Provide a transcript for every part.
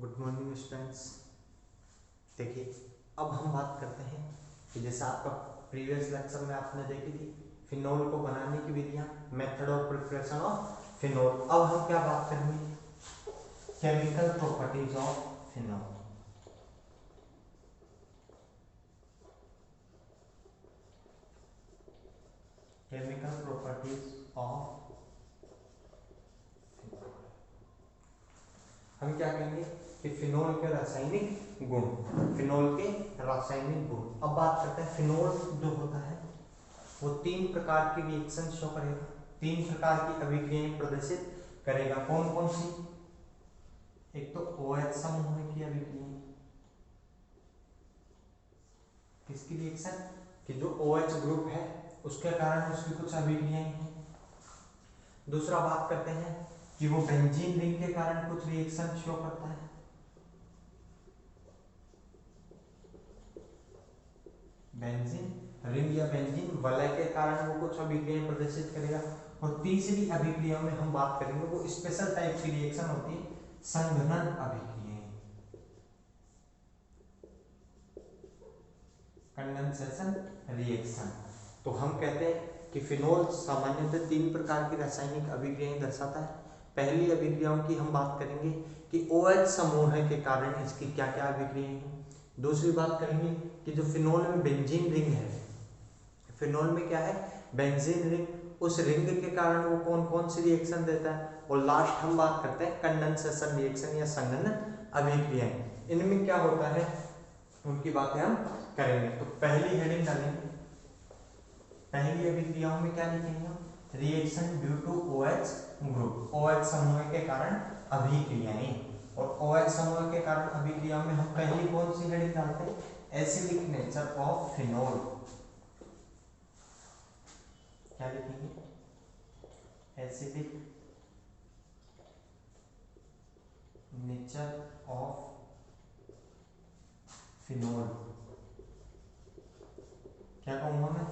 Good morning students. देखिए, अब हम बात करते हैं कि जैसे आपका प्रीवियस लेक्चर में आपने देखी थी फिनोल को बनाने की विधियां, method of preparation of phenol. अब हम क्या बात करेंगे? Chemical properties of phenol. Chemical properties of phenol. हम क्या कहेंगे कि फिनोल के रासायनिक गुण, फिनोल के रासायनिक गुण। अब बात करते हैं फिनोल जो होता है वो तीन प्रकार की रिएक्शन शो करेगा, तीन प्रकार की अभिक्रियाएं प्रदर्शित करेगा। कौन कौन सी? एक तो OH समूह की अभिक्रिया, किसकी रिएक्शन? कि जो OH ग्रुप है उसके कारण उसकी कुछ अभिक्रियाएं हैं। दूसरा बात करते हैं कि वो बेंजीन रिंग के कारण कुछ रिएक्शन शो करता है। बेंजीन रिंग या बेंजीन वलय के कारण वो कुछ अभिक्रियाएं प्रदर्शित करेगा। और तीसरी अभिक्रिया में हम बात करेंगे वो स्पेशल टाइप की रिएक्शन होती है, संघनन अभिक्रियाएं, कंडेंसेशन रिएक्शन। तो हम कहते हैं कि फिनोल सामान्यतः तीन प्रकार की रासायनिक अभिक्रियाएं दर्शाता है। पहली अभिक्रियाओं की हम बात करेंगे कि OH समूह के कारण इसकी क्या क्या अभिक्रियाएं हैं। दूसरी बात करेंगे कि जो फिनोल में बेंजीन रिंग है, फिनोल में क्या है? बेंजीन रिंग, उस रिंग के कारण वो कौन कौन सी रिएक्शन देता है। और लास्ट हम बात करते हैं कंडेंसेशन रिएक्शन या संघनन अभिक्रियाएं। इनमें क्या होता है उनकी बातें हम करेंगे। तो पहली हेडिंग डालेंगे, पहली अभिक्रियाओं में क्या लिखेंगे हम? Reaction due to OH group, OH समूह के कारण अभिक्रियाएं। और OH समूह के कारण अभिक्रिया में हम पहली कौन सी हेडिंग डालते हैं? Acidic nature of phenol. क्या लिखेंगे? Acidic nature of phenol. क्या कहूंगा मैं?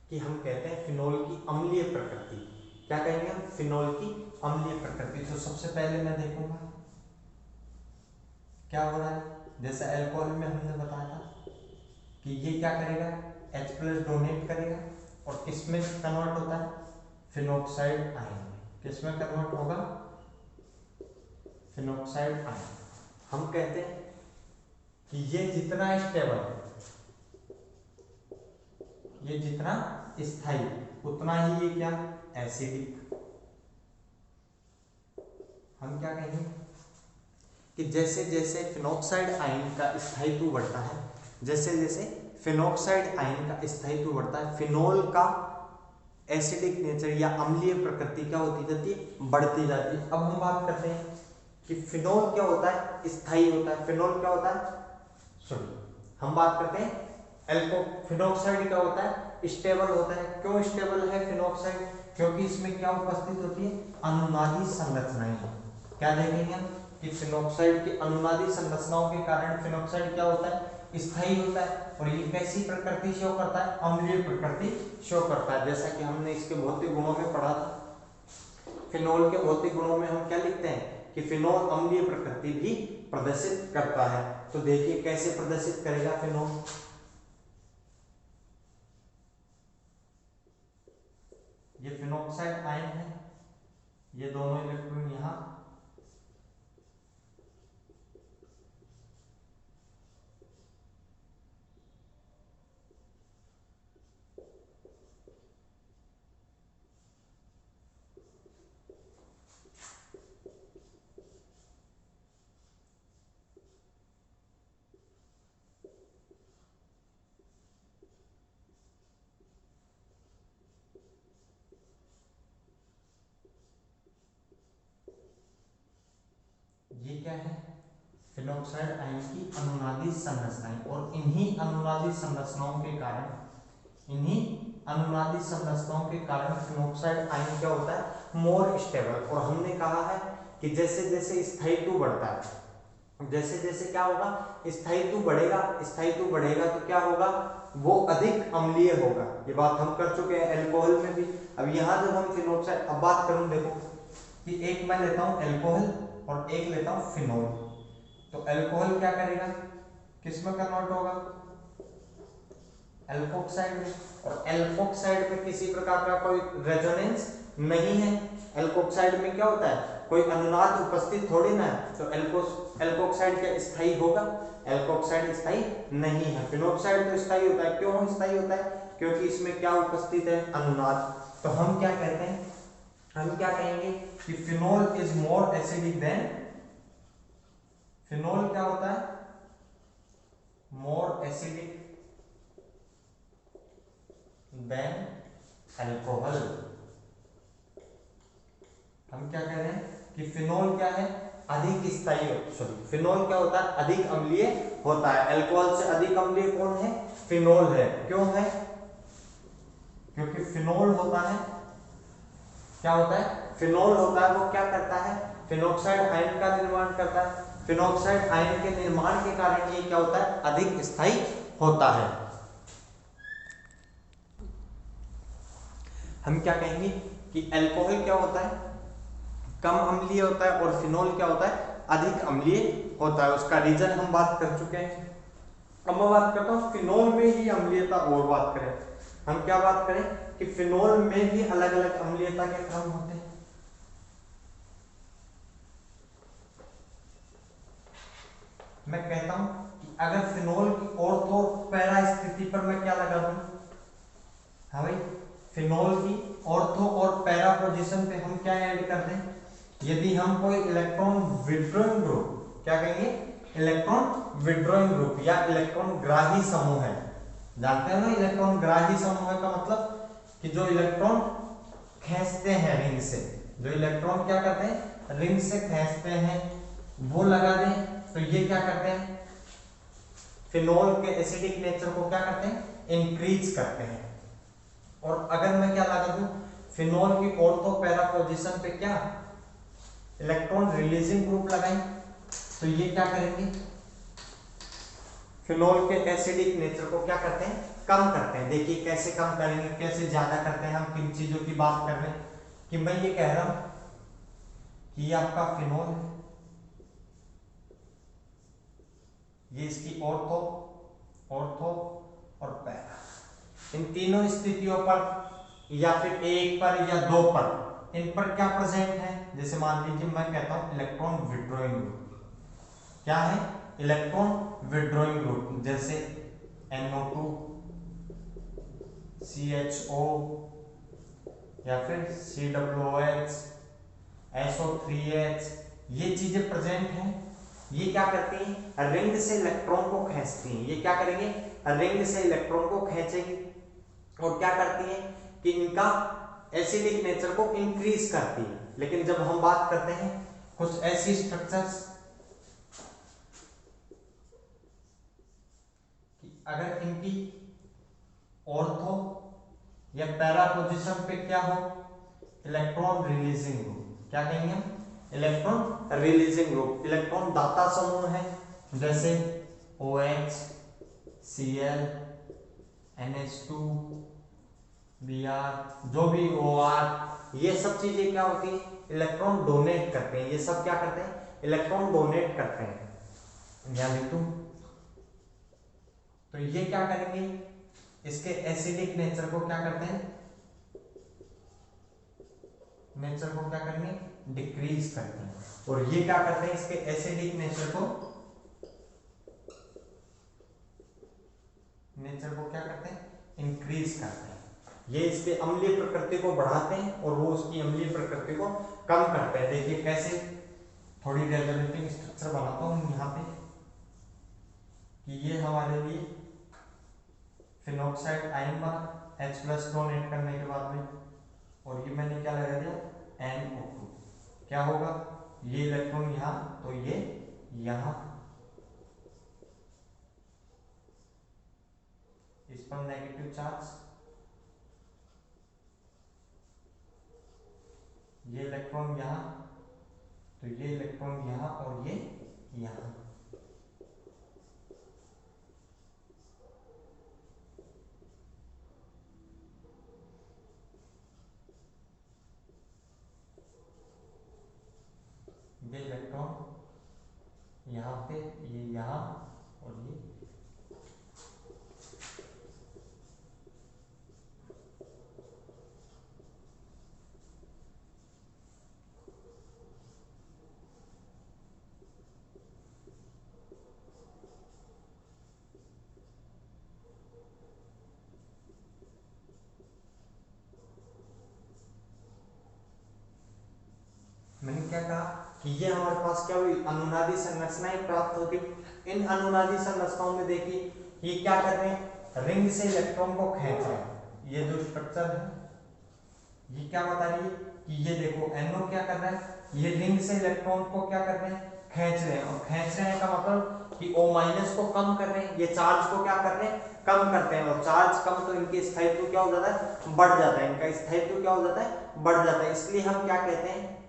कि हम कहते हैं फिनोल की अम्लीय प्रकृति। क्या कहेंगे हम? फिनोल की अम्लीय प्रकृति। तो सबसे पहले मैं देखूंगा क्या हो रहा है। जैसे अल्कोहल में हमने बताया था कि ये क्या करेगा? H+ डोनेट करेगा और किसमें कन्वर्ट होता है? फिनोक्साइड आयन में। किसमें कन्वर्ट होगा? Phenoxide ion. हम कहते हैं कि ये जितना स्टेबल, ये जितना स्थायी, उतना ही ये क्या? एसिडिक। हम क्या कहेंगे कि जैसे जैसे फिनोक्साइड आयन का स्थायित्व बढ़ता है, जैसे जैसे फिनोक्साइड आयन का स्थायित्व बढ़ता है, फिनोल का एसिडिक नेचर या अम्लीय प्रकृति क्या होती जाती है? बढ़ती जाती है। अब हम बात करते हैं कि फिनोल क्या होता है? स्थायी होता है। फिनोल क्या होता है? हम बात करते हैं फिनोक्साइड क्या होता है? स्टेबल होता है। क्यों स्टेबल है फिनोक्साइड? क्योंकि इसमें क्या उपस्थित होती है? अनुनादी संरचनाएं। क्या देखेंगे हम कि फिनोक्साइड की अनुनादी संरचनाओं के कारण फिनोक्साइड क्या होता है? स्थायी होता है। और ये कैसी प्रकृति शो करता है? अम्लीय प्रकृति शो करता है। जैसा कि हमने इसके भौतिक गुणों में पढ़ा था। फिनोल के भौतिक गुणों में हम क्या लिखते हैं कि फिनोल अम्लीय प्रकृति भी प्रदर्शित करता है। तो देखिए कैसे प्रदर्शित करेगा फिनोल। ये फिनोक्साइड आयन है, ये दोनों इलेक्ट्रॉन यहां, ये क्या है? फिनोक्साइड आयन की अनुनादी संरचनाएं। और इन्हीं अनुनादी संरचनाओं के कारण, इन्हीं अनुनादी संरचनाओं के कारण फिनोक्साइड आयन क्या होता है? More stable. और हमने कहा है कि जैसे जैसे स्थायित्व बढ़ता है, जैसे जैसे क्या होगा? स्थायित्व बढ़ेगा, स्थायित्व बढ़ेगा तो क्या होगा? वो अधिक अम्लीय होगा। ये बात हम कर चुके हैं अल्कोहल में भी। अब यहाँ जब हम फिनोक्साइड, अब बात करूं, देखो कि एक मैं लेता हूं अल्कोहल और एक लेता हूं फिनोल, तो अल्कोहल क्या करेगा, किस में कन्वर्ट होगा, एल्कोक्साइड में। और एल्कोक्साइड में किसी प्रकार का कोई रेजोनेंस नहीं है। एल्कोक्साइड में क्या होता है, कोई अनुनाद उपस्थित थोड़ी ना है, तो एल्कोक्साइड क्या स्थायी होगा, एल्कोक्साइड स्थायी नहीं है। फिनोक्साइड तो स्थायी होता है, क्यों स्थायी होता है, क्योंकि इसमें क्या उपस्थित है, अनुनाद। तो हम क्या कहते हैं, हम क्या कहेंगे कि phenol is more acidic than, phenol क्या होता है, मोर एसिडिक देन अल्कोहल। हम क्या कह रहे हैं कि फिनोल क्या है, अधिक स्थायी, सॉरी फिनोल क्या होता है, अधिक अम्लीय होता है। अल्कोहल से अधिक अम्लीय कौन है, फिनोल है। क्यों है, क्योंकि फिनोल होता है, क्या होता है, फिनोल होता है, वो क्या करता है, फिनोक्साइड आयन का निर्माण करता है। फिनोक्साइड आयन के निर्माण के कारण ये क्या होता है, अधिक स्थायी होता है। हम क्या कहेंगे कि अल्कोहल क्या होता है, कम अम्लीय होता है, और फिनोल क्या होता है, अधिक अम्लीय होता है। उसका रीजन हम बात कर चुके हैं। अब मैं बात करता हूँ फिनोल में ही अम्लीयता, और बात करें हम क्या बात करें कि फिनोल में भी अलग अलग अम्लीयता के क्रम होते हैं। मैं कहता हूं कि अगर फिनोल की ऑर्थो पैरा स्थिति पर मैं क्या लगा दूं, हाँ भाई, फिनोल की ऑर्थो और पैरा पोजीशन पे हम क्या ऐड कर दें, यदि हम कोई इलेक्ट्रॉन विड्रॉइंग ग्रुप, क्या कहेंगे, इलेक्ट्रॉन विड्रॉइंग ग्रुप या इलेक्ट्रॉन ग्राही समूह है, जानते हैं ना इलेक्ट्रॉन ग्राही समूह का मतलब कि जो इलेक्ट्रॉन खींचते हैं रिंग से, जो इलेक्ट्रॉन क्या करते हैं, रिंग से खींचते हैं, वो लगा दें, तो ये क्या करते हैं, फिनोल के एसिडिक नेचर को क्या करते हैं, इंक्रीज करते हैं। और अगर मैं क्या लगा दूं, फिनोल की ऑर्थो पैरा पोजीशन पे क्या इलेक्ट्रॉन रिलीजिंग ग्रुप लगाएं, तो ये क्या करेंगे, फिनोल के एसिडिक नेचर को क्या करते हैं, कम करते हैं। देखिए कैसे कम करेंगे, कैसे ज्यादा करते हैं, हम किन चीजों की बात कर रहे हैं, कि मैं ये कह रहा हूं कि ये आपका फिनोल है, ये इसकी ऑर्थो, ऑर्थो और पैरा, इन तीनों स्थितियों पर या फिर एक पर या दो पर, इन पर क्या प्रेजेंट है, जैसे मान लीजिए मैं कहता हूं इलेक्ट्रॉन विड्रॉइंग ग्रुप, क्या है, इलेक्ट्रॉन विड्रॉइंग ग्रुप, जैसे NO2 CHO या फिर COOH SO3H, ये चीजें प्रेजेंट हैं। ये क्या करती हैं, रिंग से इलेक्ट्रॉन को खींचती हैं। ये क्या करेंगे, रिंग से इलेक्ट्रॉन को खींचेंगी और क्या करती हैं कि इनका एसिडिक नेचर को इंक्रीज करती है। लेकिन जब हम बात करते हैं कुछ ऐसी स्ट्रक्चर्स कि अगर इनकी ऑर्थो या पैरा पोजीशन पे क्या हो, इलेक्ट्रॉन रिलीजिंग ग्रुप, क्या कहेंगे हम, इलेक्ट्रॉन रिलीजिंग ग्रुप, इलेक्ट्रॉन दाता समूह है, जैसे OH Cl NH2 Br, जो भी OR, ये सब चीजें क्या होती है, इलेक्ट्रॉन डोनेट करते हैं। ये सब क्या करते हैं, इलेक्ट्रॉन डोनेट करते हैं। ध्यान दे तू, तो ये क्या करेंगे, इसके एसिडिक नेचर को क्या करते हैं, नेचर को क्या करेंगे, डिक्रीज करते हैं। और ये क्या करते हैं, इसके एसिडिक नेचर को क्या करते हैं, इंक्रीज करते हैं। ये इसके अम्लीय प्रकृति को बढ़ाते हैं और वो उसकी अम्लीय प्रकृति को कम करते हैं। देखिए कैसे, थोड़ी रेजोनेटिंग स्ट्रक्चर बनाता हूं यहाँ पे, कि ये हमारे लिए फिनोक्साइड आयन बना H+ डोनेट करने के बाद में, और ये मैंने क्या लगा दिया, NO2, क्या होगा, ये इलेक्ट्रॉन यहाँ, तो ये यहाँ, इस पर नेगेटिव चार्ज, ये इलेक्ट्रॉन यहाँ, तो ये इलेक्ट्रॉन यहाँ और ये यहाँ। ये इलेक्ट्रॉन यहाँ पे, ये यहाँ और ये मैंने क्या कहा कि ये हमारे पास क्या हुई, अनुनादी संरचनाएं प्राप्त होगी। इन अनुनादी संरचनाओं में देखिए ये क्या कर रहे हैं, रिंग से इलेक्ट्रॉन को खींच रहे हैं। ये जो स्ट्रक्चर है ये क्या बता रही है कि ये देखो NO क्या कर रहा है, ये रिंग से इलेक्ट्रॉन को क्या कर रहे हैं, खींच रहे हैं। और खींच रहे हैं का मतलब कि O- को कम कर रहे हैं, ये चार्ज को क्या कर रहे हैं, कम करते हैं। और चार्ज कम तो इनके स्थायित्व क्या हो जाता है, बढ़ जाता है। इनका स्थायित्व क्या हो जाता है, बढ़ जाता है। इसलिए हम क्या कहते हैं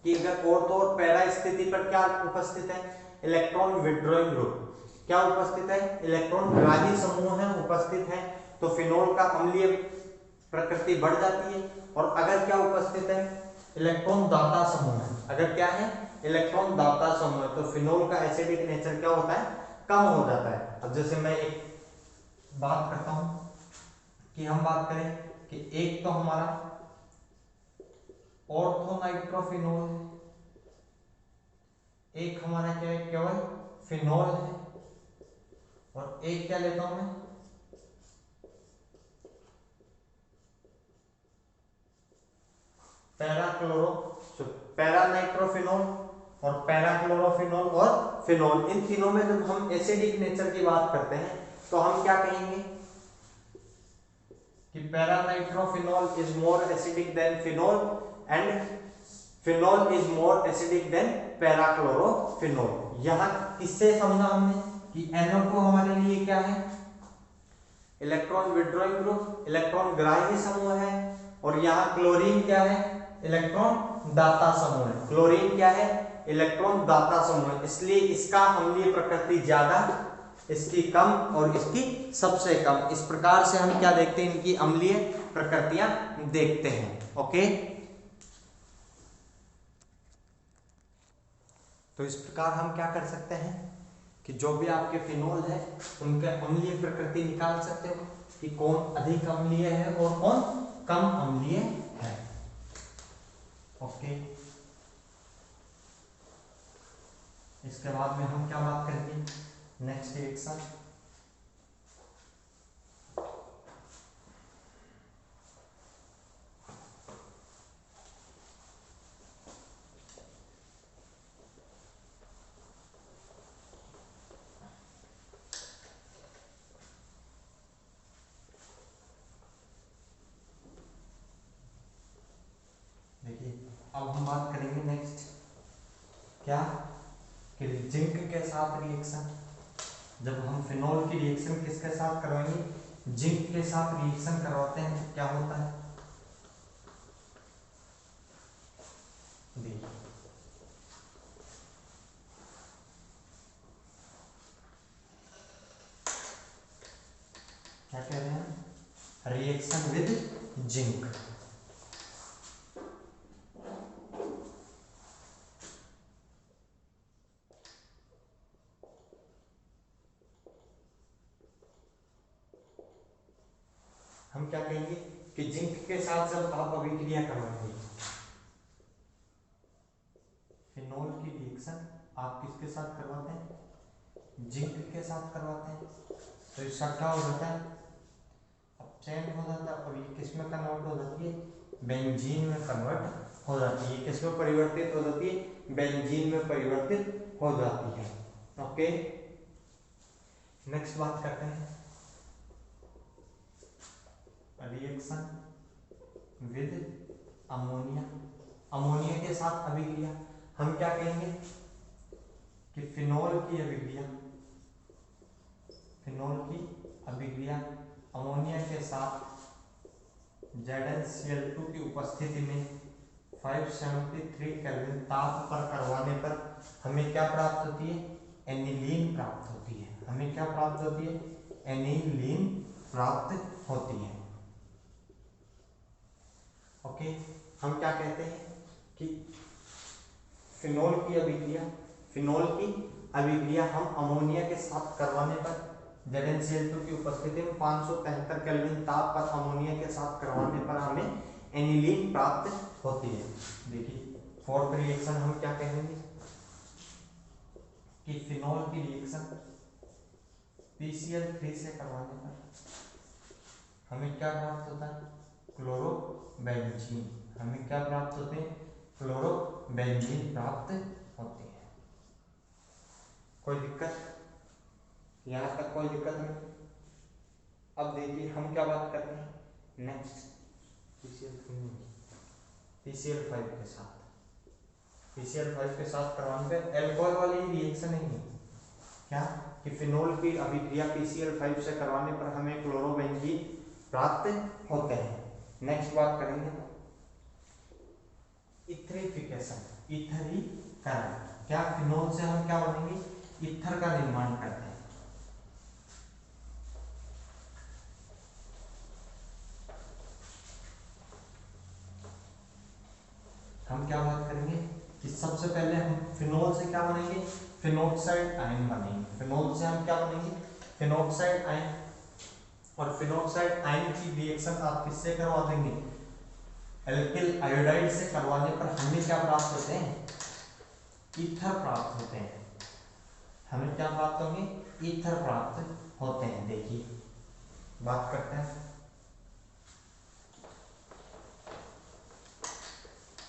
कि अगर ऑर्थो और पैरा स्थिति पर क्या उपस्थित है, इलेक्ट्रॉन विड्रॉइंग ग्रुप क्या उपस्थित है, इलेक्ट्रॉन ग्राही समूह है उपस्थित है, तो फिनोल का अम्लीय प्रकृति बढ़ जाती है। और अगर क्या उपस्थित है, इलेक्ट्रॉन दाता समूह है, अगर क्या है, इलेक्ट्रॉन दाता समूह है, तो फिनोल का एसिडिक नेचर क्या होता है, कम हो जाता है। अब जैसे मैं एक बात करता हूं कि हम बात करें कि एक तो हमारा ऑर्थोनाइट्रोफिनोल है, एक हमारा क्या है, केवल फिनोल है, और एक क्या लेता हूं मैं, पैरानाइट्रोफिनोल और पैराक्लोरोफिनोल और फिनोल। इन तीनों में जब हम एसिडिक नेचर की बात करते हैं तो हम क्या कहेंगे कि paranitrophenol is more acidic than phenol and phenol is more acidic than parachlorophenol. यहां किससे समझा हमने कि NO2 हमारे लिए क्या है, इलेक्ट्रॉन विड्रॉइंग ग्रुप, इलेक्ट्रॉन ग्राही समूह है। और यहाँ क्लोरीन क्या है, इलेक्ट्रॉन दाता समूह है। क्लोरीन क्या है, इलेक्ट्रॉन दाता समूह है, इसलिए इसका अम्लीय प्रकृति ज्यादा, इसकी कम और इसकी सबसे कम। इस प्रकार से हम क्या देखते हैं, इनकी अम्लीय प्रकृतियां देखते हैं। ओके, तो इस प्रकार हम क्या कर सकते हैं कि जो भी आपके फिनोल है उनके अम्लीय प्रकृति निकाल सकते हो कि कौन अधिक अम्लीय है और कौन कम अम्लीय है। ओके, इसके बाद में हम क्या बात करेंगे, नेक्स्ट रिएक्शन। देखिए अब हम बात करेंगे नेक्स्ट क्या, कि जिंक के साथ रिएक्शन। जब हम फिनोल की रिएक्शन किसके साथ करवाएंगे, जिंक के साथ रिएक्शन करवाते हैं तो क्या होता है, देखिए क्या कह रहे हैं, रिएक्शन विद जिंक। हम क्या कहेंगे कि जिंक के साथ जब आप अभिक्रिया करवाएंगे, फिनोल की रिएक्शन आप किसके साथ करवाते हैं, जिंक के साथ करवाते हैं, तो इसका क्या हो जाता है, अपचयन हो जाता है। और ये किस में कन्वर्ट हो जाती है, बेंजीन में कन्वर्ट हो जाती है। किस में परिवर्तित हो जाती है, बेंजीन में परिवर्तित हो जाती है। ओके, नेक्स्ट बात करते हैं रिएक्शन विद अमोनिया। अमोनिया के साथ अभिक्रिया हम क्या कहेंगे कि फिनोल की अभिक्रिया, फिनोल की अभिक्रिया अमोनिया के साथ ZnCl2 की उपस्थिति में 573 केल्विन ताप पर करवाने पर हमें क्या प्राप्त होती है, एनिलीन प्राप्त होती है। हमें क्या प्राप्त होती है, एनिलीन प्राप्त होती है। ओके, हम क्या कहते हैं कि फिनोल की अभिक्रिया, फिनोल की अभिक्रिया हम अमोनिया के साथ करवाने पर ZnCl2 की उपस्थिति में 573 केल्विन ताप पर अमोनिया के साथ करवाने पर हमें एनिलीन प्राप्त होती है। देखिए फोर्थ रिएक्शन हम क्या कहेंगे कि फिनॉल की रिएक्शन PCl3 से करवाने पर हमें क्या प्राप्त होता है, क्लोरोबेंजीन। हमें क्या प्राप्त होते हैं, क्लोरोबेंजीन प्राप्त होती है। कोई दिक्कत, यहाँ तक कोई दिक्कत नहीं। अब देखिए हम क्या बात करते हैं नेक्स्ट PCl5 के साथ। PCl5 के साथ करवाने पे एल्कोहल वाली रिएक्शन है क्या कि फिनोल की अभिक्रिया PCl5 से करवाने पर हमें क्लोरोबेंजीन प्राप्त होते हैं। नेक्स्ट बात करेंगे इथरिफिकेशन, इथरीकरण। क्या फिनोल से हम क्या बनेंगे, ईथर का निर्माण करते हैं। हम क्या बात करेंगे कि सबसे पहले हम फिनोल से क्या बनेंगे, फिनोक्साइड आयन बनेंगे। फिनोल से हम क्या बनेंगे, फिनोक्साइड आयन। और फिनोक्साइड आयन की रिएक्शन आप किससे करवा देंगे, एल्किल आयोडाइड से करवाने पर हमें क्या प्राप्त होते हैं, ईथर प्राप्त होते हैं। हमें क्या प्राप्त होंगे, ईथर प्राप्त होते हैं। देखिए बात करते हैं,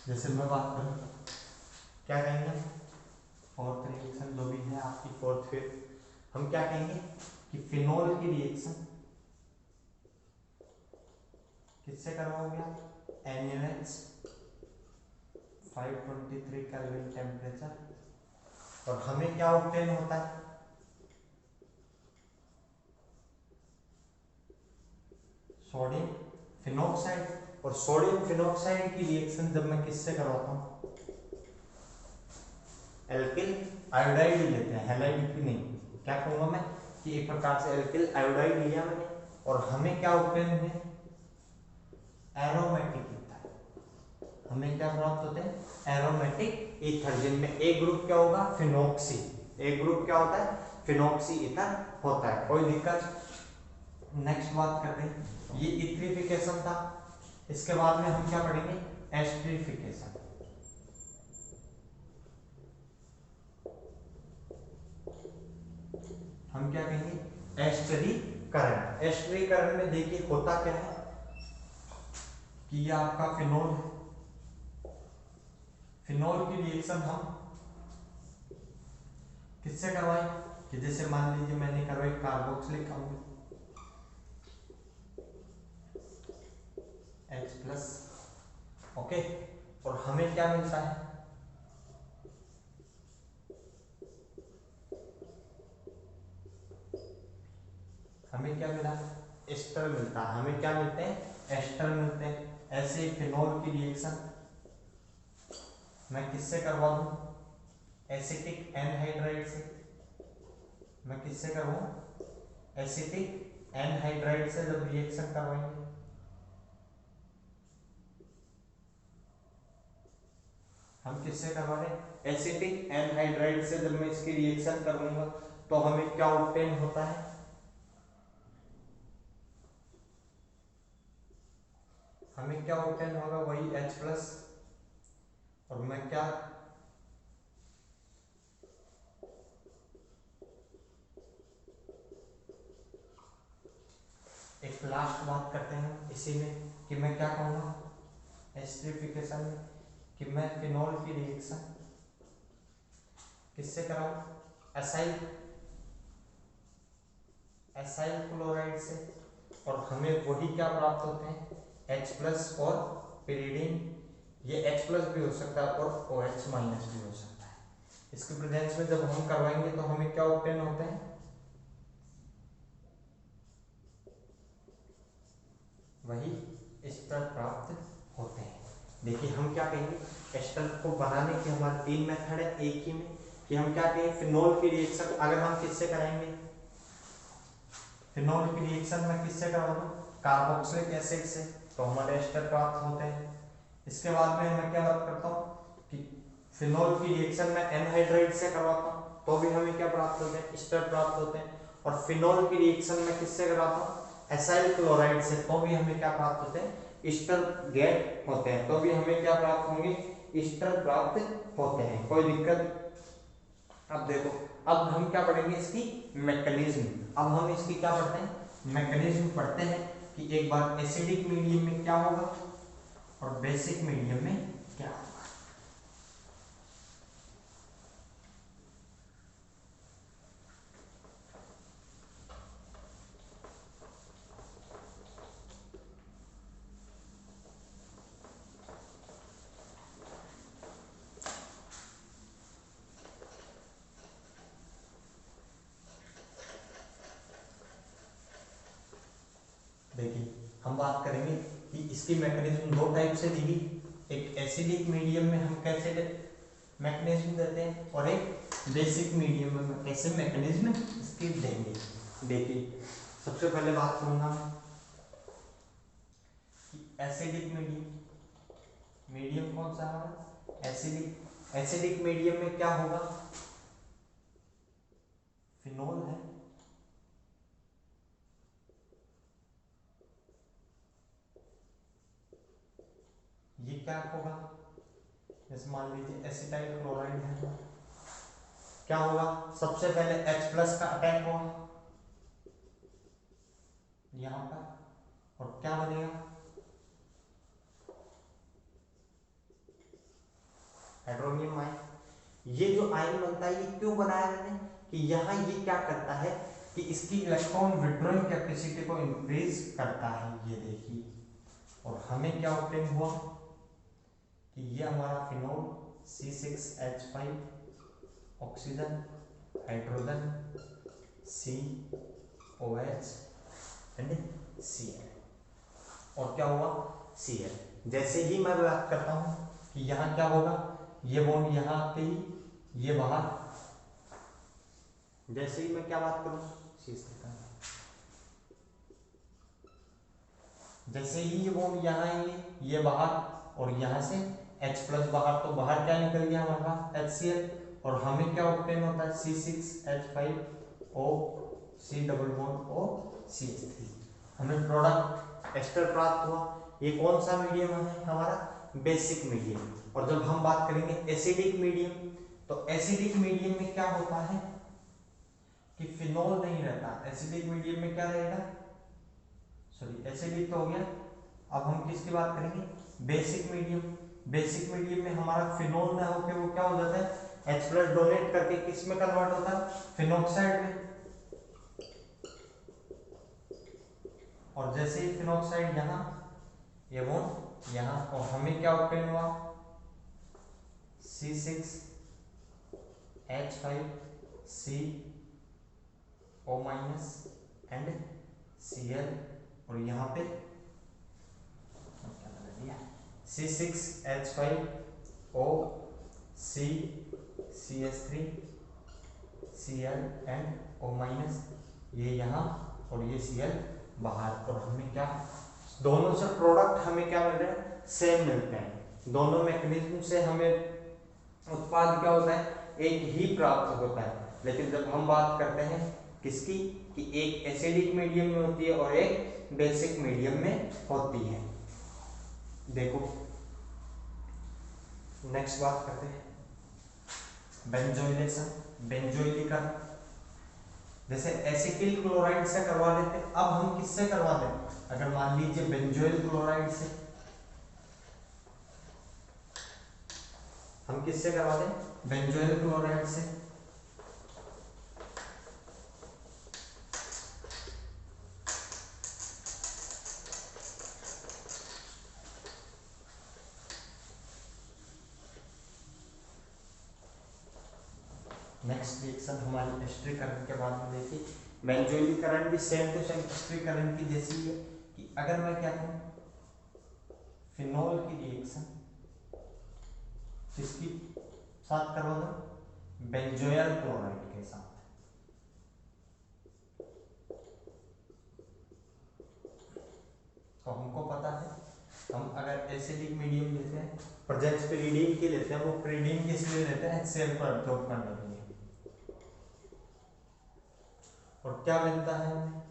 जैसे मैं बात करूं क्या कहेंगे, फोर्थ रिएक्शन जो भी है आपकी फोर्थ फिफ्थ, हम क्या कहेंगे कि फिनोल की रिएक्शन किससे करवाओगे आप, NaOH 523 केल्विन टेम्परेचर, और हमें क्या ऑब्टेन होता है, सोडियम फिनोक्साइड। और सोडियम फिनोक्साइड की रिएक्शन जब मैं किससे करवाता हूं, एल्किल आयोडाइड ही लेते हैं, हैलाइड की नहीं। क्या कहूंगा मैं कि एक प्रकार से एल्किल आयोडाइड लिया मैंने, और हमें क्या ऑब्टेन हुए, एरोमेटिक ईथर। हमें क्या प्राप्त होते हैं, एरोमेटिक ईथर, जिनमें एक ग्रुप क्या होगा, फिनोक्सी। एक ग्रुप क्या होता है, फिनोक्सी ईथर होता है। कोई दिक्कत। नेक्स्ट बात करते हैं, ये इथरिफिकेशन था। इसके बाद में हम क्या पढ़ेंगे, एस्टरिफिकेशन। हम क्या कहेंगे, एस्टरीकरण। एस्टरीकरण में देखिए होता क्या है कि ये आपका फिनोल है। फिनोल की रिएक्शन हम किससे करवाएं, कि जैसे मान लीजिए मैंने करवाई कार्बोक्सिलिक अम्ल H+, ओके, और हमें क्या मिलता है, हमें क्या मिला, एस्टर मिलता है। हमें क्या मिलते हैं, एस्टर मिलते हैं। ऐसे फिनोल की रिएक्शन मैं किससे करवा दूं, एसिटिक एनहाइड्राइड से। मैं किससे करवाऊं, एसिटिक एनहाइड्राइड से जब रिएक्शन करवाएंगे, हम किससे करवा रहे हैं, एसिटिक एनहाइड्राइड से जब मैं इसकी रिएक्शन करूंगा तो हमें क्या ऑब्टेन होता है, हमें क्या ऑब्टेन होगा, वही H+, और मैं क्या, एक लास्ट बात करते हैं इसी में कि मैं क्या कहूंगा एस्टरिफिकेशन में, कि मैं फिनोल की रिएक्शन किससे कराऊं, एसाइल क्लोराइड से, और हमें वही क्या प्राप्त होते हैं, H+ और पिरिडीन। ये H+ भी हो सकता है और OH- भी हो सकता है। इसके प्रेजेंस में जब हम करवाएंगे तो हमें क्या ऑब्टेन होते हैं, वही एस्टर प्राप्त होते हैं। देखिए हम क्या कहेंगे, एस्टर को बनाने के हमारे 3 मेथड है एक ही में, कि हम क्या कहें, फिनोल की रिएक्शन अगर हम किससे कराएंगे, फिनोल की रिएक्शन में किससे करवाऊं, कार्बोक्सिलिक एसिड से, तो हमारे एस्टर प्राप्त होते हैं। इसके बाद में मैं क्या बात करता हूँ कि फिनोल की रिएक्शन में एनहाइड्राइड से करवाता हूँ, तो भी हमें क्या प्राप्त होते हैं, एस्टर प्राप्त होते हैं। और फिनोल की रिएक्शन में किससे कराता हूँ, एसाइल क्लोराइड से, तो भी हमें क्या प्राप्त होते हैं, एस्टर गेट होते हैं, तो भी हमें क्या प्राप्त होंगे, एस्टर प्राप्त होते हैं, कोई दिक्कत। अब देखो, अब हम क्या पढ़ेंगे, इसकी मैकेनिज्म। अब हम इसकी क्या पढ़ते हैं, मैकेनिज्म पढ़ते हैं कि एक बार एसिडिक मीडियम में क्या होगा और बेसिक मीडियम में क्या होगा। देखिए, हम बात करेंगे कि इसकी मैकेनिज्म दो टाइप से दी गई, एक एसिडिक मीडियम में हम कैसे मैकेनिज्म देते हैं और एक बेसिक मीडियम में कैसे मैकेनिज्म इसकी देंगे। देखिए, सबसे पहले बात करूंगा कि एसिडिक मीडियम, मीडियम कौन सा हमारा, एसिडिक। एसिडिक मीडियम में क्या होगा, फिनोल है, ये क्या होगा, जैसे मान लीजिए एसिटाइल क्लोराइड है, क्या होगा, सबसे पहले H+ का अटैक होगा यहां पर, और क्या बनेगा, हाइड्रोनियम आयन। ये जो आयन बनता है, ये क्यों बनाया मैंने, कि यहाँ ये क्या करता है कि इसकी इलेक्ट्रॉन विड्रॉइंग कैपेसिटी को इंक्रीज करता है, ये देखिए। और हमें क्या ऑब्टेन हुआ कि ये हमारा phenol C6H5 oxygen, hydrogen, COH and Cl, और क्या हुआ, Cl। जैसे ही मैं बात करता हूं कि यहाँ क्या होगा, ये बॉन्ड यहाँ आते ही ये बाहर, जैसे ही मैं क्या बात करूं, जैसे ही ये बॉन्ड यहाँ आएंगे ये बाहर, और यहाँ से H+ बाहर, तो बाहर क्या निकल गया हमारे पास, HCl, और हमें क्या ऑब्टेन होता है, C6H5O C++O CH3, हमें प्रोडक्ट एस्टर प्राप्त हुआ। ये कौन सा मीडियम है हमारा, बेसिक मीडियम। और जब हम बात करेंगे एसिडिक मीडियम, तो एसिडिक मीडियम में क्या होता है कि फिनोल नहीं रहता, एसिडिक मीडियम में क्या रहेगा, सॉरी एसिडिक तो हो गया, अब हम किसकी बात करेंगे, बेसिक मीडियम। बेसिक मीडियम में हमारा फिनोल ना होके वो क्या हो जाता है, H+ डोनेट करके किस में कन्वर्ट होता है, फिनॉक्साइड में। और जैसे ही फिनॉक्साइड यहाँ, ये बॉन्ड यहाँ, और हमें क्या ऑब्टेन हुआ, C6H5CO- एंड Cl, और यहाँ पे क्या लगा दिया, C6H5O CH3 Cl and O-, ये यहाँ और ये Cl बाहर, और हमें क्या, दोनों से प्रोडक्ट हमें क्या मिल रहे हैं, सेम मिलते हैं। दोनों मैकेनिज्म से हमें उत्पाद क्या होता है, एक ही प्राप्त होता है। लेकिन जब हम बात करते हैं किसकी, कि एक एसिडिक मीडियम में होती है और एक बेसिक मीडियम में होती है। देखो नेक्स्ट बात करते हैं बेंजोइलेशन, बेंजोइलीकरण। जैसे एसिटिल क्लोराइड से करवा लेते, अब हम किससे करवा दें, अगर मान लीजिए बेंजोइल क्लोराइड से, हम किससे करवा दें, बेंजोइल क्लोराइड से। नेक्स्ट रिएक्शन हमारी एस्टरीकरण के बाद में देखिए, बेंजोइलीकरण भी सेम टू सेम एस्टरीकरण की जैसी है, कि अगर मैं क्या कहूँ, फिनोल की रिएक्शन किसकी साथ करवा दूं, बेंजोइल क्लोराइड के साथ। तो हमको पता है, हम अगर एसिडिक मीडियम लेते हैं, प्रेजेंस पेरिडीन की लेते हैं, वो पेरिडीन किस लिए लेते हैं, HCl को एब्जॉर्ब करने के लिए। और क्या मिलता है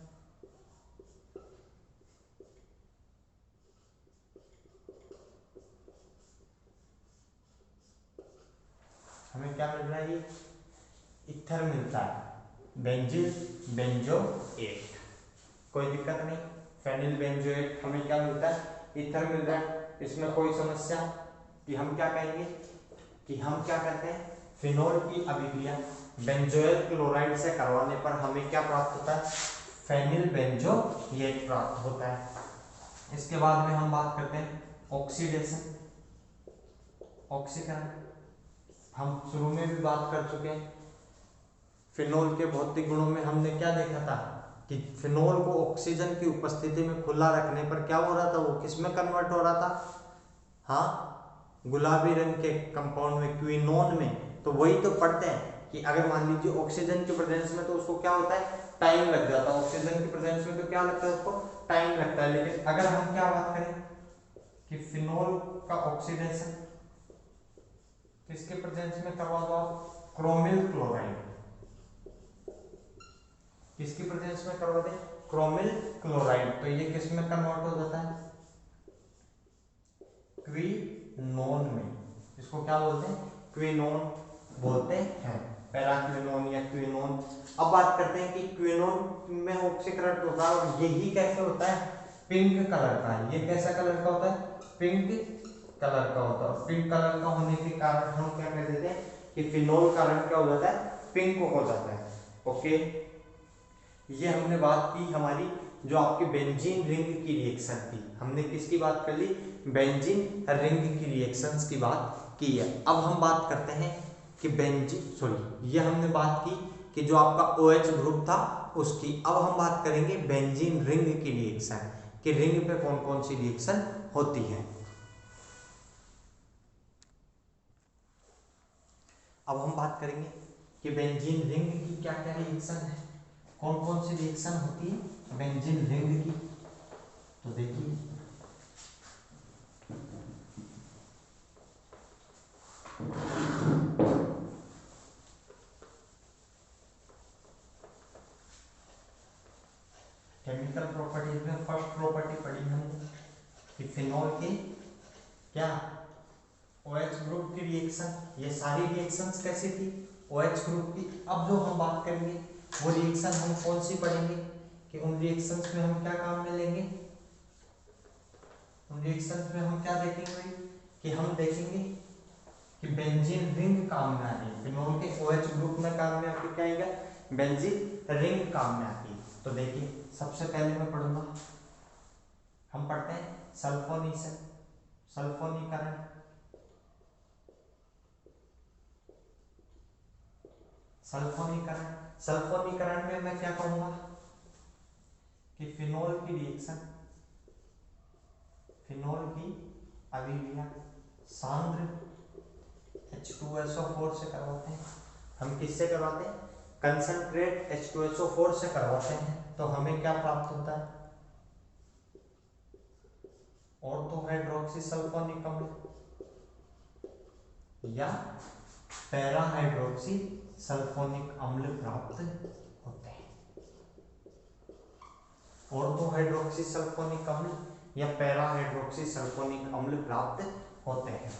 हमें, क्या मिल रहा है, ये इथर मिलता है, बेंजील बेंजोएट, कोई दिक्कत नहीं। फेनिल बेंजोएट हमें क्या मिलता है, इथर मिल रहा है। इसमें कोई समस्या कि हम क्या कहेंगे कि हम क्या कहते हैं, फिनोल की अभिक्रिया बेंजोइल क्लोराइड से करवाने पर हमें क्या प्राप्त होता है, फेनिल बेंजोएट प्राप्त होता है। इसके बाद में हम बात करते हैं ऑक्सीडेशन, ऑक्सीकरण। हम शुरू में भी बात कर चुके हैं, फिनोल के भौतिक गुणों में हमने क्या देखा था कि फिनोल को ऑक्सीजन की उपस्थिति में खुला रखने पर क्या हो रहा था, वो किस में कन्वर्ट हो रहा था, हाँ गुलाबी रंग के कंपाउंड में, क्विनोन में। तो वही तो पढ़ते हैं कि अगर मान लीजिए ऑक्सीजन की प्रेजेंस में तो उसको क्या होता है, टाइम लग जाता है, ऑक्सीजन की प्रेजेंस में तो क्या लगता है, उसको टाइम लगता है। लेकिन अगर हम क्या बात करें कि फिनोल का ऑक्सीडेशन किसके प्रेजेंस में करवा दो आप, क्रोमिल क्लोराइड, किसकी प्रेजेंस में करवा दें, क्रोमिल क्लोराइड। तो ये किस में कन्वर्ट हो जाता है, क्विनोन में। इसको क्या बोलते हैं, क्विनोन बोलते हैं, पैराक्विनोन या क्विनोन। अब बात करते हैं कि क्विनोन में ऑक्सीकरण होता है और यही कैसे होता है, पिंक कलर का। ये कैसा कलर का होता है, पिंक कलर का होता है। पिंक कलर का होने के कारण हम क्या कह देते हैं कि फिनोल का रंग क्या हो जाता है, पिंक हो जाता है। ओके, ये हमने बात की हमारी जो आपकी बेंजीन रिंग की रिएक्शन थी, हमने किसकी बात कर ली, बेंजीन रिंग की रिएक्शंस की बात की है। अब हम बात करते हैं कि ये हमने बात की कि जो आपका OH ग्रुप था उसकी। अब हम बात करेंगे बेंजीन रिंग की रिएक्शन कि रिंग पे कौन कौन सी रिएक्शन होती है। अब हम बात करेंगे कि बेंजीन रिंग की क्या क्या रिएक्शन है, कौन कौन सी रिएक्शन होती है बेंजीन रिंग की। तो देखिए केमिकल प्रॉपर्टीज में फर्स्ट प्रॉपर्टी पढ़ी हमने कि फिनोल के क्या OH ग्रुप की रिएक्शन, ये सारी रिएक्शंस कैसी थी, OH ग्रुप की। अब जो हम बात करेंगे वो रिएक्शन हम कौन सी पढ़ेंगे कि उन रिएक्शंस में हम क्या काम में लेंगे, उन रिएक्शंस में हम क्या देखेंगे कि हम देखेंगे कि बेंजीन रिंग काम में आ रही है। फिनोल के OH ग्रुप में काम में आके क्या आएगा, बेंजीन रिंग काम में आती है। तो देखिए सबसे पहले मैं पढ़ूंगा, हम पढ़ते हैं सल्फोनीकरण, सल्फोनीकरण। सल्फोनीकरण सल्फोनीकरण में मैं क्या पढ़ूंगा कि फिनोल की रिएक्शन, फिनोल की अभिक्रिया सांद्र H2SO4 से करवाते हैं। हम किससे करवाते हैं, कंसंट्रेट H2SO4 से करवाते हैं। तो हमें क्या प्राप्त होता है, ऑर्थोहाइड्रोक्सी सल्फोनिक अम्ल या पैरा हाइड्रोक्सी सल्फोनिक अम्ल प्राप्त होते हैं। ऑर्थोहाइड्रोक्सी सल्फोनिक अम्ल या पैरा हाइड्रोक्सी सल्फोनिक अम्ल प्राप्त होते हैं।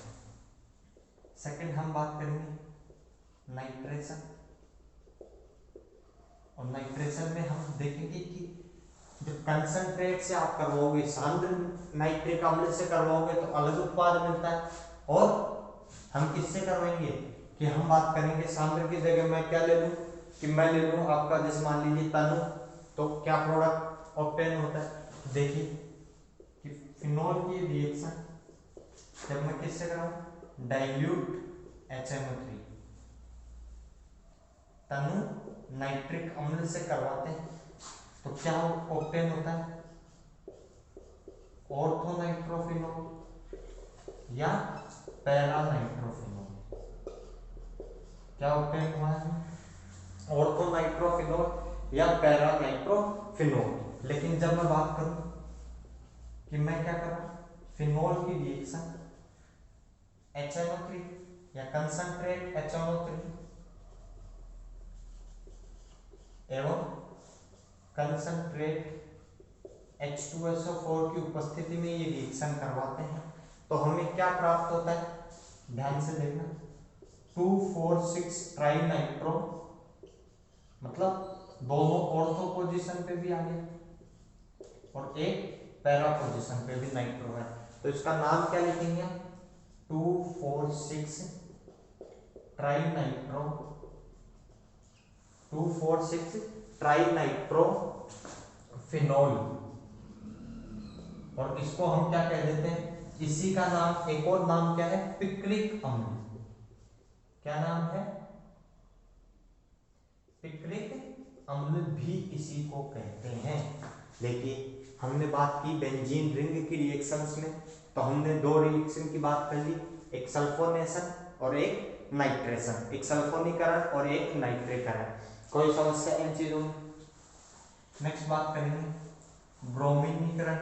सेकंड हम बात करेंगे नाइट्रेशन, और नाइट्रेशन में हम देखेंगे कि जब कंसंट्रेट से आप करवाओगे, सांद्र नाइट्रिक अम्ल से करवाओगे तो अलग उत्पाद मिलता है, और हम किससे करवाएंगे कि हम बात करेंगे सांद्र की जगह मैं क्या ले लूं कि मैं ले लूं आपका जैसे मान लीजिए तनु, तो क्या प्रोडक्ट ऑब्टेन होता है। देखिए कि फिनोल की रिएक्शन जब मैं किससे कराऊं, डाइल्यूट HNO3 तनु नाइट्रिक अम्ल से करवाते हैं तो क्या ऑब्टेन होता है, ऑर्थोनाइट्रोफिनोल या पैरानाइट्रोफिनोल। क्या ऑब्टेन हुआ है, ऑर्थोनाइट्रोफिनोल या पैरानाइट्रोफिनोल। लेकिन जब मैं बात करूं कि मैं क्या करूं, फिनोल की रिएक्शन HNO3 या कंसंट्रेट HNO3 एवं कंसंट्रेट H2SO4 की उपस्थिति में ये रिएक्शन करवाते हैं तो हमें क्या प्राप्त होता है, ध्यान से देखना, 2,4,6 ट्राई नाइट्रो, मतलब दोनों ऑर्थो पोजीशन पे भी आ गया और एक पैरा पोजीशन पे भी नाइट्रो है, तो इसका नाम क्या लिखेंगे, 2,4,6 tri nitro, 2,4,6 tri nitro phenol, और इसको हम क्या कह देते हैं, इसी का नाम, एक और नाम क्या है, पिक्रिक अम्ल। क्या नाम है, पिक्रिक अम्ल भी इसी को कहते हैं। देखिए हमने बात की बेंजीन रिंग की रिएक्शंस में, तो हमने दो रिएक्शन की बात कर ली, एक सल्फोनेशन और एक नाइट्रेशन, एक सल्फोनीकरण और एक नाइट्रीकरण। कोई समस्या इन चीजों में? नेक्स्ट बात करेंगे ब्रोमीनीकरण।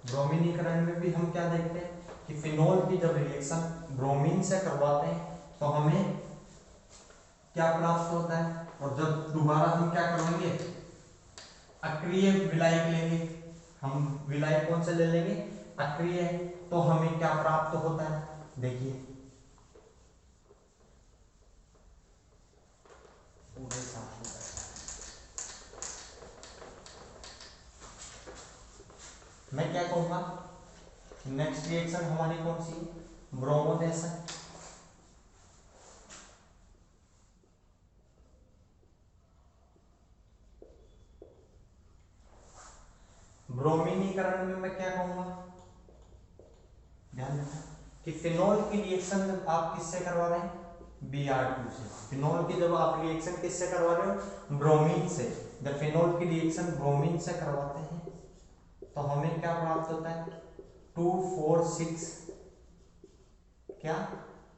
ब्रोमीनीकरण में भी हम क्या देखते हैं कि फिनोल की जब रिएक्शन ब्रोमीन से करवाते हैं तो हमें क्या प्राप्त होता है, और जब दोबारा हम क्या करेंगे, अक्रिय विलायक लेंगे, हम विलायक कौन से ले लेंगे, अक्रिय, तो हमें क्या प्राप्त होता है, देखिए पूरे साफ होता है। मैं क्या कहूंगा, नेक्स्ट रिएक्शन हमारी कौन सी है, ब्रोमोनेशन। ब्रोमीनीकरण में मैं क्या कहूंगा, ध्यान रखना कि फिनोल की रिएक्शन जब आप किससे करवा रहे हैं, Br2 से। फिनोल की जब आप रिएक्शन किससे करवा रहे हो, ब्रोमीन से। जब फिनोल की रिएक्शन ब्रोमीन से करवाते हैं तो हमें क्या प्राप्त होता है, 2,4,6 क्या,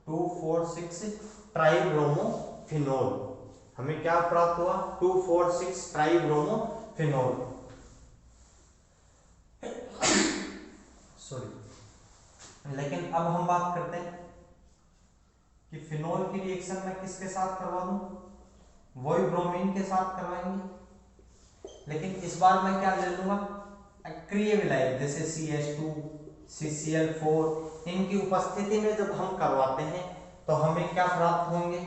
2,4,6 ट्राइब्रोमोफिनोल। हमें क्या प्राप्त हुआ, 2,4,6 ट्राइब्रोमोफिनोल, सॉरी। लेकिन अब हम बात करते हैं कि फिनोल की रिएक्शन में किसके साथ करवा दूं, वही ब्रोमीन के साथ करवाएंगे, लेकिन इस बार मैं क्या ले लूंगा, अक्रिय विलायक जैसे CH2, CCl4, इनकी उपस्थिति में जब हम करवाते हैं तो हमें क्या प्राप्त होंगे,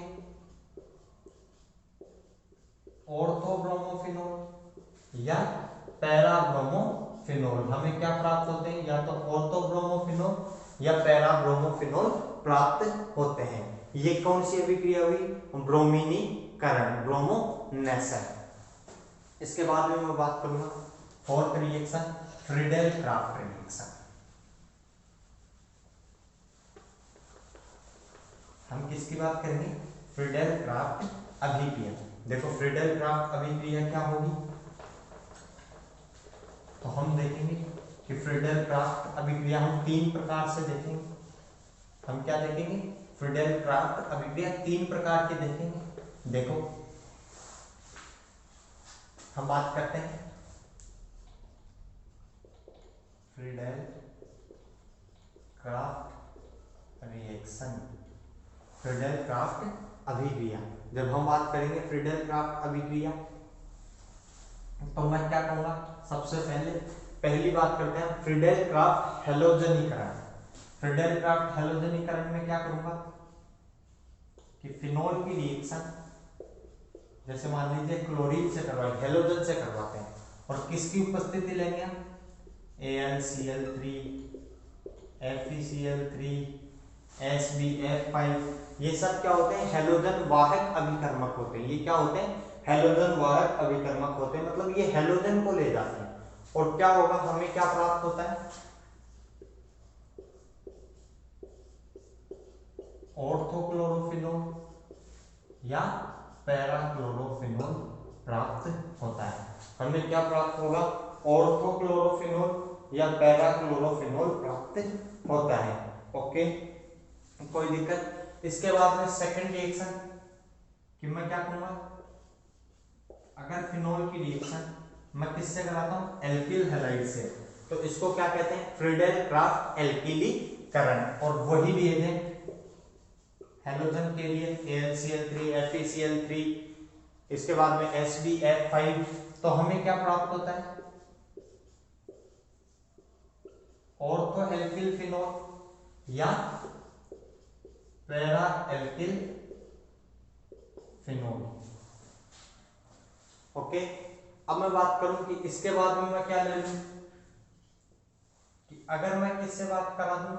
ऑर्थोब्रोमोफिनोल या पैराब्रोमोफिनोल। हमें क्या प्राप्त होते हैं, या तो ऑर्थोब्रोमोफिनोल या पैराब्रोमोफिनोल प्राप्त होते हैं। ये कौन सी अभिक्रिया हुई, ब्रोमीनीकरण, ब्रोमोनेशन। इसके बाद में मैं बात करूंगा fourth reaction, Friedel craft reaction. हम किसकी बात करेंगे, फ्रीडेल क्राफ्ट अभिक्रिया। देखो फ्रीडेल क्राफ्ट अभिक्रिया क्या होगी, तो हम देखेंगे कि फ्रीडेल क्राफ्ट अभिक्रिया हम तीन प्रकार से देखेंगे। हम क्या देखेंगे, फ्रीडेल क्राफ्ट अभिक्रिया तीन प्रकार की देखेंगे। देखो हम बात करते हैं Friedel craft reaction, Friedel craft अभिक्रिया। जब हम बात करेंगे फ्रीडेल क्राफ्ट अभिक्रिया तो मैं क्या कहूंगा, सबसे पहली बात करते हैं फ्रीडेल क्राफ्ट हैलोजनीकरण। फ्रीडेल क्राफ्ट हैलोजनीकरण में क्या करूंगा कि फिनोल की रिएक्शन जैसे मान लीजिए क्लोरीन से करवाए, हैलोजन से करवाते हैं, और किसकी उपस्थिति लेंगे हम, AlCl3, FeCl3, SbF5, ये सब क्या होते हैं, हैलोजन वाहक अभिकर्मक होते हैं। ये क्या होते हैं, हैलोजन वाहक अभिकर्मक होते हैं, मतलब ये हैलोजन को ले जाते हैं। और क्या होगा, हमें क्या प्राप्त होता है, ऑर्थोक्लोरोफिनोल या पैराक्लोरोफिनोल प्राप्त होता है। हमें क्या प्राप्त होगा, ऑर्थोक्लोरोफिनोल या पैराक्लोरोफिनोल प्राप्त होता है। ओके, कोई दिक्कत। इसके बाद में सेकंड रिएक्शन कि मैं क्या कहूंगा, अगर फिनोल की रिएक्शन मैं किससे कराता हूं, एल्किल हैलाइड से, तो इसको क्या कहते हैं, फ्रीडेल क्राफ्ट एल्किली विद्युतीकरण। और वही रिएजेंट हेलोजन के लिए AlCl3 FeCl3, इसके बाद में SbF5, तो हमें क्या प्राप्त होता है? ऑर्थो एल्किल फिनोल या पैरा एल्किल फिनोल। ओके, अब मैं बात करूं कि इसके बाद में मैं क्या ले लूं, कि अगर मैं किससे बात करा दूं,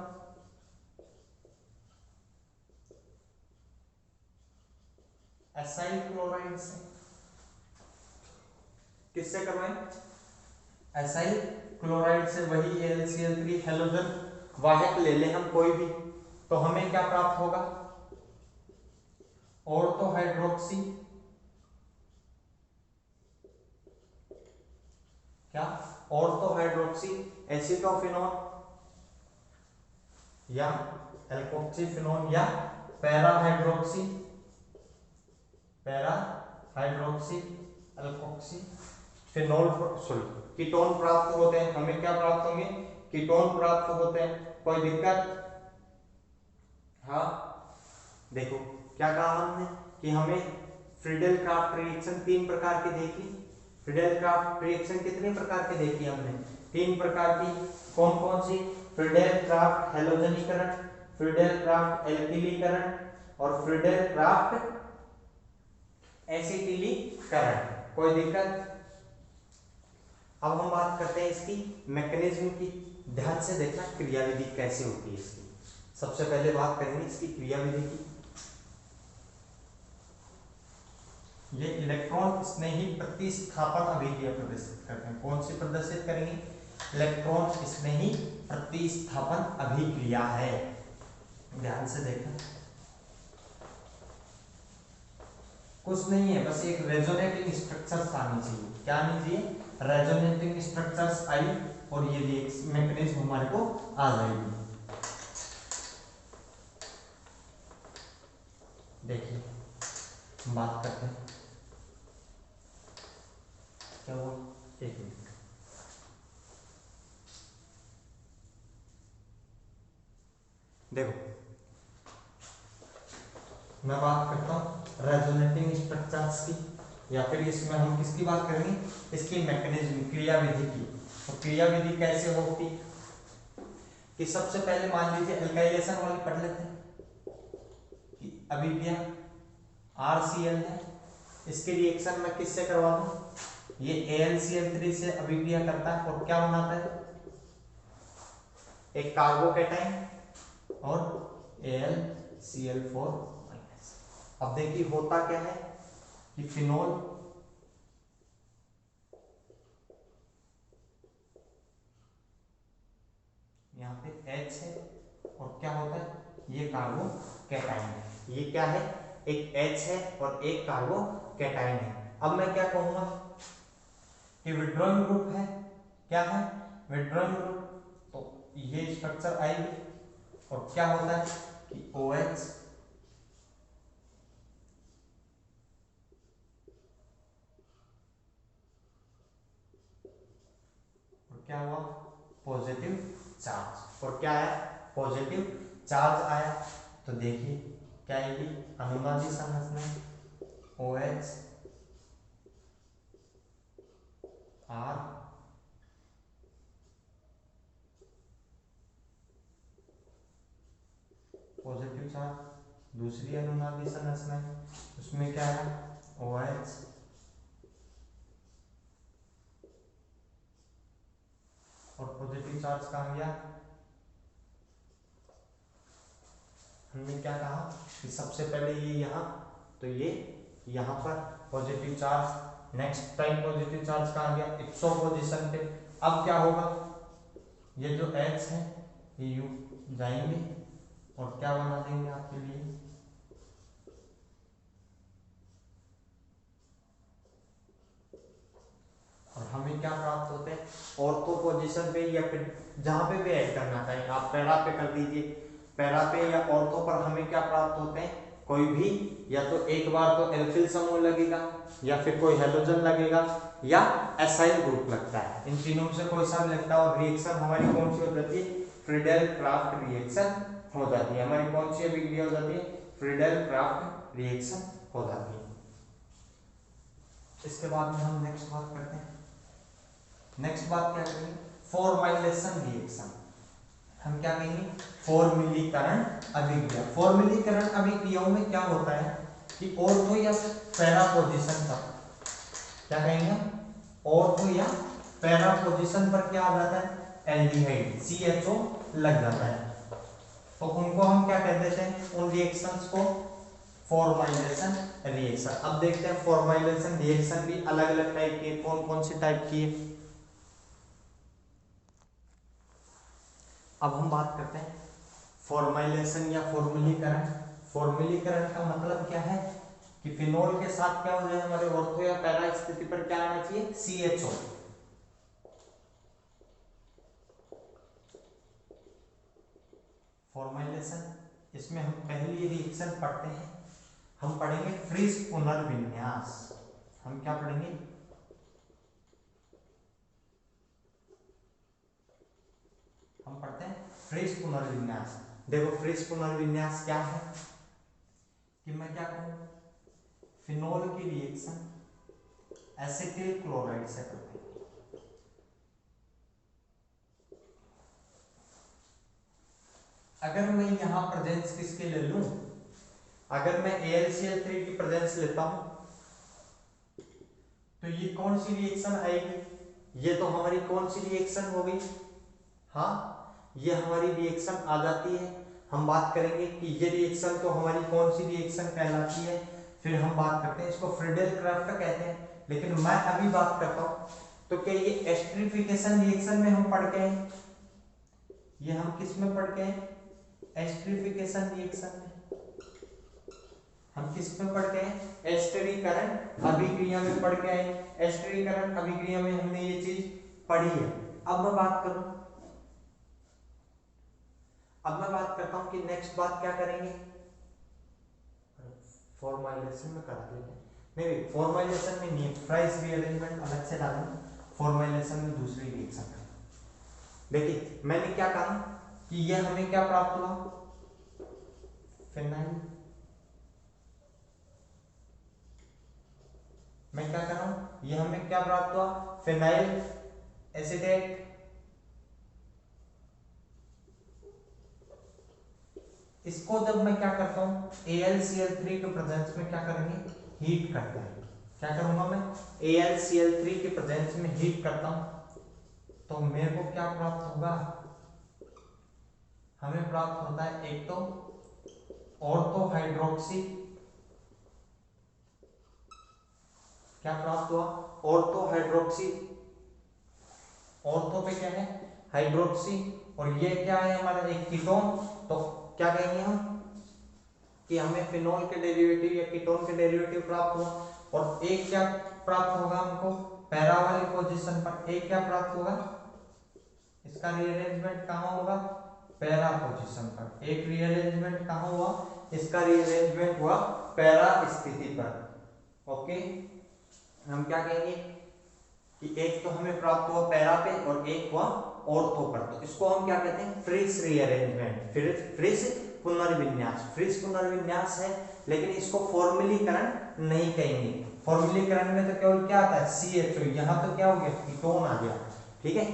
एसाइल क्लोराइड से। किससे करवाएं? एसाइल क्लोराइड से। वही AlCl3 हेलोजन वाहक ले ले हम कोई भी, तो हमें क्या प्राप्त होगा? ऑर्थो हाइड्रोक्सी, क्या? ऑर्थो हाइड्रोक्सी एसिटोफिनोल या एल्कोक्सीफिनोल या para hydroxy alkoxy phenol, sorry ketone प्राप्त होते हैं। हमें क्या प्राप्त होंगे? कीटोन प्राप्त होते हैं। कोई दिक्कत? हाँ, देखो क्या कहा हमने कि हमें फ्रीडेल क्राफ्ट रिएक्शन 3 प्रकार की देखी। फ्रीडेल क्राफ्ट रिएक्शन कितने प्रकार की देखी हमने? 3 प्रकार की। कौन कौन सी? फ्रीडेल क्राफ्ट हेलोजनीकरण, फ्रीडेल क्राफ्ट एल्किलीकरण और फ्रीडेल क्राफ्ट एसिटिलीकरण। कोई दिक्कत? अब हम बात करते हैं इसकी मैकेनिज्म की। ध्यान से देखना क्रियाविधि कैसे होती है इसकी। सबसे पहले बात करेंगे इसकी क्रियाविधि की। ये इलेक्ट्रॉन स्नेही प्रतिस्थापन अभिक्रिया प्रदर्शित करते हैं। कौन सी प्रदर्शित करेंगे? इलेक्ट्रॉन स्नेही प्रतिस्थापन अभिक्रिया है। ध्यान से देखना, कुछ नहीं है, बस एक रेजोनेटिंग स्ट्रक्चर्स आनी चाहिए। क्या आनी चाहिए? रेजोनेटिंग स्ट्रक्चर्स आई और ये मैकेनिज्म हमारे को आ जाएगी। देखिए बात करते हैं क्या हुआ। एक मिनट, देखो मैं बात करता हूँ रेजोनेटिंग स्ट्रक्चर्स की, या फिर इसमें हम किसकी बात करेंगे? इसकी मैकेनिज्म, क्रियाविधि की। तो क्रियाविधि कैसे होती कि सबसे पहले मान लीजिए एल्काइलेशन वाली पढ़ लेते हैं कि अभिक्रिया RCl है, इसके रिएक्शन में किससे करवा दूं? ये AlCl3 से अभिक्रिया करता है और क्या बनाता है? एक कार्बोकेटाइन और AlCl4। अब देखिए होता क्या है कि फिनोल यहाँ पे H है और क्या होता है? ये कार्बोकेटाइन है। ये क्या है? एक H है और एक कार्बोकेटाइन है। अब मैं क्या कहूंगा कि विड्रॉइंग ग्रुप है। क्या है? Withdrawing group. तो ये स्ट्रक्चर आएगी और क्या होता है कि OH क्या हुआ? Positive charge. और क्या आया? पॉजिटिव चार्ज आया। तो देखिए क्या आएगी? अनुनादी संरचना OH R पॉजिटिव चार्ज। दूसरी अनुनादी संरचना उसमें क्या है? OH और पॉजिटिव चार्ज कहाँ गया? हमने क्या कहा कि सबसे पहले ये यहाँ, तो ये यहाँ पर positive charge. Next time positive charge कहाँ गया? ipso पोजीशन पे। अब क्या होगा? ये जो H है ये U जाएंगे और क्या बना देंगे आपके लिए? और हमें क्या प्राप्त होते हैं? ऑर्थो पोजीशन पे या फिर जहां पे भी ऐड करना चाहिए आप पैरा पे कर दीजिए। पैरा पे या ऑर्थो पर हमें क्या प्राप्त होते हैं? कोई भी या तो एक बार तो एल्किल समूह लगेगा या फिर कोई हेलोजन लगेगा या एसाइल ग्रुप लगता है। इन तीनों से कोई सा भी लगता है और रिएक्शन हमारी कौन सी हो जाती है? फ्रीडेल क्राफ्ट रिएक्शन हो जाती है। हमारी कौन सी अभिक्रिया हो जाती है? फ्रीडेल क्राफ्ट रिएक्शन हो जाती है। इसके बाद में हम नेक्स्ट बात करते हैं। नेक्स्ट बात क्या करेंगे? Formylation reaction. हम क्या कहेंगे? फॉर्मिलीकरण अभिक्रिया। फॉर्मिलीकरण अभिक्रियाओं में क्या होता है कि ऑर्थो या पैरा पोजीशन पर, क्या कहेंगे? ऑर्थो या पैरा पोजीशन पर क्या आ जाता है? एल्डिहाइड CHO लग जाता है, तो उनको हम क्या कह देते हैं? उन रिएक्शंस को फॉर्माइलेशन रिएक्शन। अब देखते हैं फॉर्माइलेशन रिएक्शन भी अलग अलग टाइप के, कौन कौन से टाइप की है। अब हम बात करते हैं फॉर्माइलेशन या फॉर्मुलीकरण। फॉर्मुलीकरण का मतलब क्या है कि फिनोल के साथ क्या हो जाए? हमारे ऑर्थो या पैरा स्थिति पर क्या आना चाहिए? CHO। फॉर्माइलेशन, इसमें हम पहली रिएक्शन पढ़ते हैं, हम पढ़ेंगे फ्रिस पुनर्विन्यास। हम क्या पढ़ेंगे? हम पढ़ते हैं फ्रिस पुनर्विन्यास। देखो फ्रिस पुनर्विन्यास क्या है कि मैं क्या कहूं, फिनोल की रिएक्शन एसिटिल क्लोराइड से करते हैं। अगर मैं यहां प्रेजेंस किसके ले लूं, अगर मैं AlCl3 की प्रेजेंस लेता हूं तो ये कौन सी रिएक्शन आएगी? ये तो हमारी कौन सी रिएक्शन हो गई? हाँ, ये हमारी रिएक्शन आ जाती है। हम बात करेंगे कि ये रिएक्शन तो हमारी कौन सी रिएक्शन कहलाती है। फिर हम बात करते हैं, इसको फ्रीडेल क्राफ्ट कहते हैं, लेकिन मैं अभी बात करता हूं तो क्या ये एस्टरिफिकेशन रिएक्शन में हम पढ़ के हैं? ये हम किस में पढ़ के हैं? एस्टरिफिकेशन रिएक्शन में। हम किस में पढ़ के हैं? एस्टरीकरण अभिक्रिया में पढ़ के आए। एस्टरीकरण अभिक्रिया में हमने ये चीज पढ़ी है। अब मैं बात करता हूं कि नेक्स्ट बात क्या करेंगे? फॉर्माइलेशन में कर लेंगे, नहीं फॉर्माइलेशन में नहीं, प्राइस रीअरेंजमेंट अलग से डालेंगे, फॉर्माइलेशन में दूसरी रिएक्शन करेंगे। देखिए मैंने क्या कहा कि ये हमें क्या प्राप्त हुआ? फिनाइल। मैं क्या कर रहा हूं? ये हमें क्या प्राप्त हुआ? Phenyl acetate. इसको जब मैं क्या करता हूं? AlCl3 के प्रेजेंस में क्या करेंगे? हीट करते हैं। क्या करूंगा मैं? AlCl3 के प्रेजेंस में हीट करता हूं तो मेरे को क्या प्राप्त होगा? हमें प्राप्त होता है एक तो ऑर्थो हाइड्रोक्सी, क्या प्राप्त हुआ? Ortho hydroxy. ऑर्थो पे क्या है? हाइड्रोक्सी। और ये क्या है हमारा? एक कीटोन। तो क्या कहेंगे हम कि हमें फिनोल के डेरिवेटिव या कीटोन के डेरिवेटिव प्राप्त हुआ। और एक क्या प्राप्त होगा हमको? पैरा वाली पोजीशन पर एक क्या प्राप्त होगा? इसका रीअरेंजमेंट कहां होगा? पैरा पोजीशन पर। एक रीअरेंजमेंट कहां हुआ? इसका रीअरेंजमेंट हुआ पैरा स्थिति पर। ओके, हम क्या कहेंगे कि एक तो हमें प्राप्त हुआ पैरा पे और एक हुआ ऑर्थो पर, तो इसको हम क्या कहते हैं? फ्रिस रीअरेंजमेंट, फ्रिस पुनर्विन्यास। फ्रिस पुनर्विन्यास है, लेकिन इसको फॉर्मुलीकरण नहीं कहेंगे। फॉर्मुलीकरण में तो केवल क्या आता है? CHO। यहां तो क्या हो गया? कीटोन आ गया। ठीक है,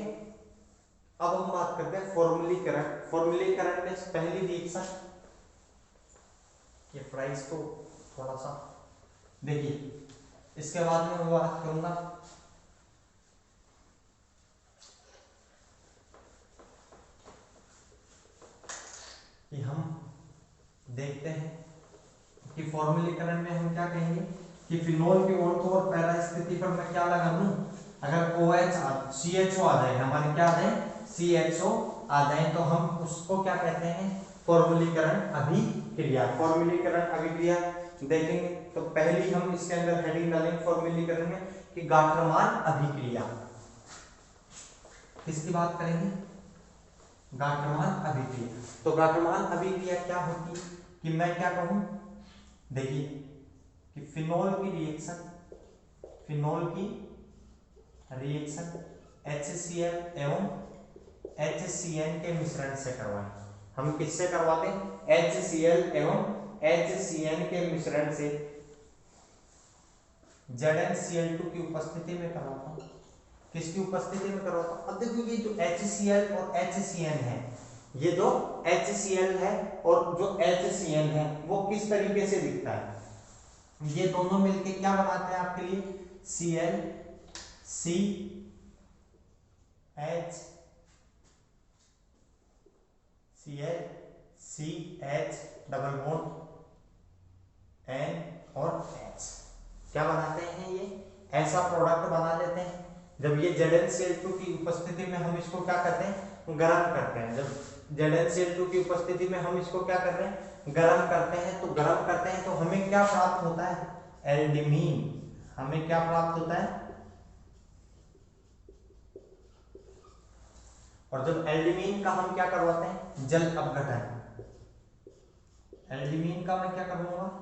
अब हम बात करते हैं फॉर्मुलीकरण। फॉर्मुलीकरण में पहली रिएक्शन, ये प्राइस को थोड़ा सा देखिए, इसके बाद में मैं बात करूंगा कि हम देखते हैं कि फॉर्मुलीकरण में हम क्या कहेंगे कि फिनोल के ऑर्थो और पैरा स्थिति पर मैं क्या लगा दूं? अगर CHO आ जाए, हमारे क्या आ जाए? CHO आ जाए, तो हम उसको क्या कहते हैं? फॉर्मुलीकरण अभिक्रिया। फॉर्मुलीकरण अभिक्रिया देखेंगे तो पहली हम इसके अंदर हेडिंग डालेंगे फॉर्मुलीकरण में कि गाठरमान अभिक्रिया। किसकी बात करेंगे? गाठरमान अभिक्रिया। तो गाठरमान अभिक्रिया क्या होती है कि मैं क्या कहूं? देखिए कि फिनोल की रिएक्शन HCl एवं HCN के मिश्रण से करवाएं। हम किससे करवाते हैं? HCl एवं HCN के मिश्रण से ZnCl2 की उपस्थिति में करवाता हूं। किसकी उपस्थिति में करवाता हूं? अब देखो ये जो HCl और HCN है, ये जो HCl है और जो HCN है वो किस तरीके से दिखता है? ये दोनों मिलके क्या बनाते हैं आपके लिए? Cl CH double bond N और H क्या बनाते हैं? ये ऐसा प्रोडक्ट बना लेते हैं। जब ये ZnCl2 की उपस्थिति में हम इसको क्या करते हैं? गर्म करते हैं। जब ZnCl2 की उपस्थिति में हम इसको क्या करते हैं? गर्म करते हैं। तो गर्म करते हैं तो हमें क्या प्राप्त होता है? एल्डिमीन। हमें क्या प्राप्त होता है? और जब एल्डिमीन का हम क्या करवाते हैं? जल अपघटन। एल्डिमीन का मैं क्या करूंगा?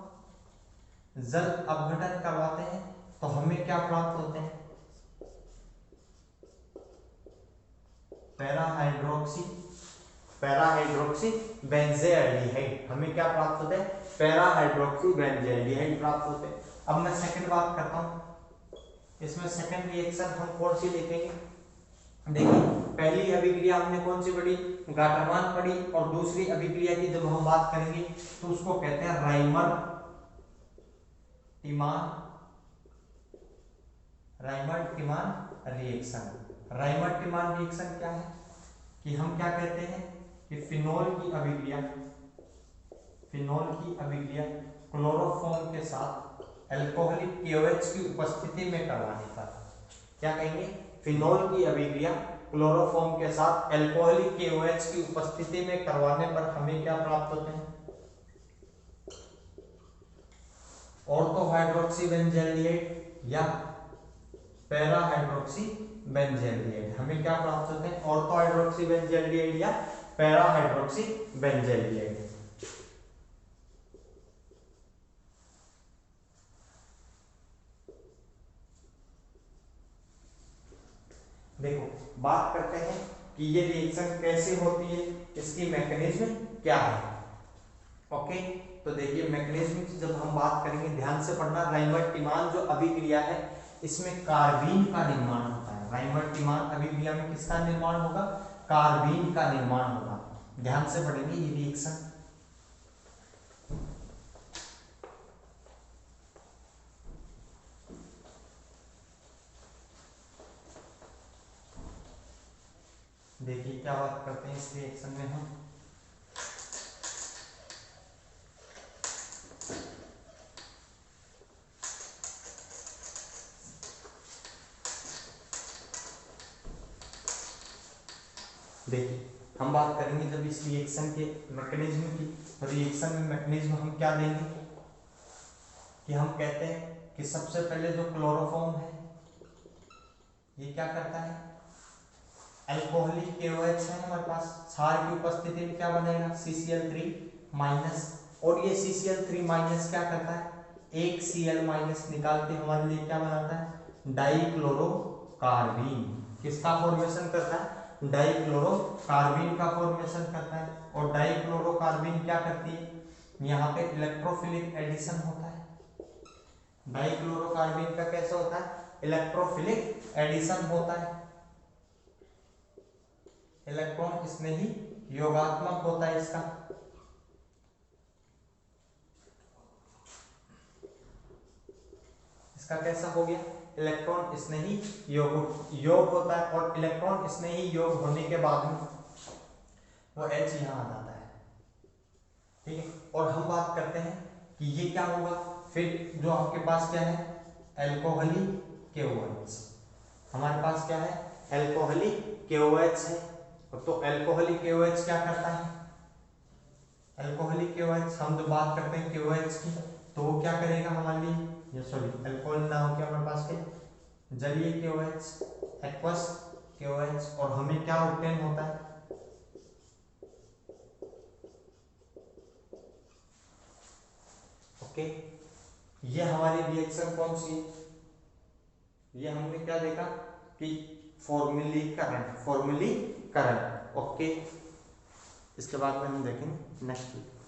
जल अपघटन करवाते हैं तो हमें क्या प्राप्त होते हैं? पैराहाइड्रोक्सी बेंजेल्डिहाइड। हमें क्या प्राप्त होते हैं? पैराहाइड्रोक्सी बेंजेल्डिहाइड प्राप्त होते हैं। अब मैं सेकंड बात करता हूं। इसमें सेकंड रिएक्शन हम कौन सी लिखेंगे? देखिए पहली अभिक्रिया हमने कौन सी पढ़ी? गाटरमान पढ़ी। और दूसरी अभिक्रिया की जब हम बात करेंगे तो उसको कहते हैं राइमर्ड-टिमान रिएक्शन। राइमर्ड-टिमान रिएक्शन क्या है? कि हम क्या कहते हैं कि फिनोल की अभिक्रिया क्लोरोफॉर्म के साथ अल्कोहलिक KOH की उपस्थिति में करवाने पर क्या कहेंगे? फिनोल की अभिक्रिया क्लोरोफॉर्म के साथ अल्कोहलिक KOH की उपस्थिति में करवाने पर हमें क्या प्राप्त होते हैं? ऑर्थोहाइड्रोक्सी बेंजेल्डिहाइड या पैराहाइड्रोक्सी बेंजेल्डिहाइड। हमें क्या प्राप्त होते हैं? ऑर्थोहाइड्रोक्सी बेंजेल्डिहाइड या पैराहाइड्रोक्सी बेंजेल्डिहाइड। देखो बात करते हैं कि ये रिएक्शन कैसे होती है, इसकी मैकेनिज्म क्या है। ओके, तो देखिए मैकेनिज्म की जब हम बात करेंगे ध्यान से पढ़ना। राइमर्ड-टिमान जो अभिक्रिया है इसमें कार्बीन का निर्माण होता है। राइमर्ड-टिमान अभिक्रिया में किसका निर्माण होगा? कार्बीन का निर्माण होगा। ध्यान से पढ़ेंगे ये रिएक्शन। देखिए क्या बात करते हैं इस रिएक्शन में हम। देखिए हम बात करेंगे जब इस रिएक्शन के मैकेनिज्म की, तो रिएक्शन में मैकेनिज्म हम क्या देंगे कि हम कहते हैं कि सबसे पहले जो क्लोरोफॉर्म है ये क्या करता है? अल्कोहलिक KOH है हमारे पास, क्षार की उपस्थिति में क्या बनेगा? CCl3 minus. और ये CCl3 माइनस क्या करता है? एक Cl माइनस निकाल के हमारे लिए क्या बनाता है? डाइक्लोरोकार्बीन। किसका फॉर्मेशन करता है? डाइक्लोरोकार्बीन का फॉर्मेशन करता है। और डाइक्लोरोकार्बीन क्या करती है? यहाँ पे इलेक्ट्रोफिलिक एडिशन होता है। डाइक्लोरोकार्बीन का कैसा होता है? इलेक्ट्रोफिलिक एडिशन होता है। इलेक्ट्रॉन स्नेही योगात्मक होता है इसका। इसका कैसा हो गया? इलेक्ट्रॉन स्नेही योग होता है। और इलेक्ट्रॉन स्नेही योग होने के बाद में वो H यहां आ जाता है। ठीक है, और हम बात करते हैं कि ये क्या होगा फिर। जो आपके पास क्या है? Alcoholic KOH। हमारे पास क्या है? अल्कोहलिक KOH है। तो अल्कोहलिक KOH क्या करता है? अल्कोहलिक KOH हम जो बात करते हैं KOH की, तो वो क्या करेगा हमारे लिए? ये सॉरी अल्कोहल ना हो के हमारे पास के जलीय KOH, एक्वस KOH। और हमें क्या ऑब्टेन होता है? ओके, ये हमारी रिएक्शन कौन सी है? ये हमने क्या देखा कि फॉर्म्युलीकरण। ओके, इसके बाद में हम देखेंगे नेक्स्ट वीडियो।